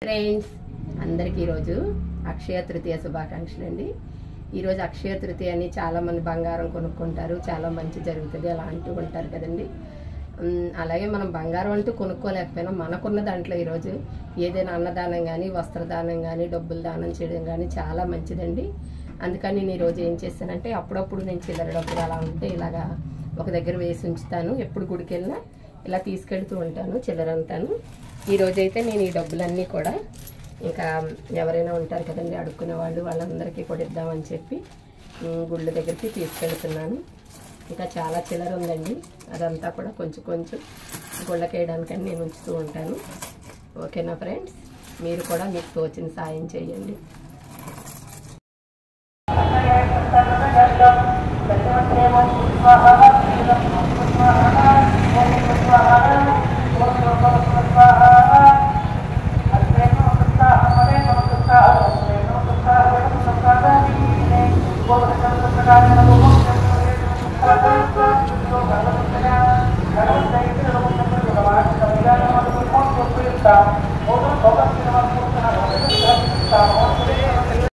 Friends అందరికీ ఈరోజు అక్షయ తృతీయ శుభాకాంక్షలు అండి. ఈరోజు అక్షయ తృతీయ అని చాలామంది బంగారం కొనుక్కుంటారు, చాలా మంచి జరుగుతుంది అలా అంటూ ఉంటారు కదండి. అలాగే మనం బంగారం అంటూ కొనుక్కోలేకపోయినా మనకున్న దాంట్లో ఈరోజు ఏదైనా అన్నదానం కానీ, వస్త్రదానం కానీ, డబ్బులు దానం చేయడం కానీ చాలా మంచిదండి. అందుకని నేను ఈరోజు ఏం చేస్తానంటే అప్పుడప్పుడు నేను చిల్లర డబ్బులు అలా ఉంటే ఇలాగా ఒక దగ్గర వేసి ఉంచుతాను. ఎప్పుడు గుడికి వెళ్ళినా ఇలా తీసుకెళ్తూ ఉంటాను చిల్లరంతాను. ఈరోజైతే నేను ఈ డబ్బులన్నీ కూడా ఇంకా ఎవరైనా ఉంటారు కదండి అడుక్కునే వాళ్ళు, వాళ్ళందరికీ కూడా ఇద్దామని చెప్పి గుళ్ళ దగ్గరికి తీసుకెళ్తున్నాను. ఇంకా చాలా చిల్లర ఉందండి, అదంతా కూడా కొంచెం కొంచెం గుళ్ళకేయడానికని నేను ఉంచుతూ ఉంటాను. ఓకేనా ఫ్రెండ్స్, మీరు కూడా మీకు తోచిన సాయం చేయండి. Oke,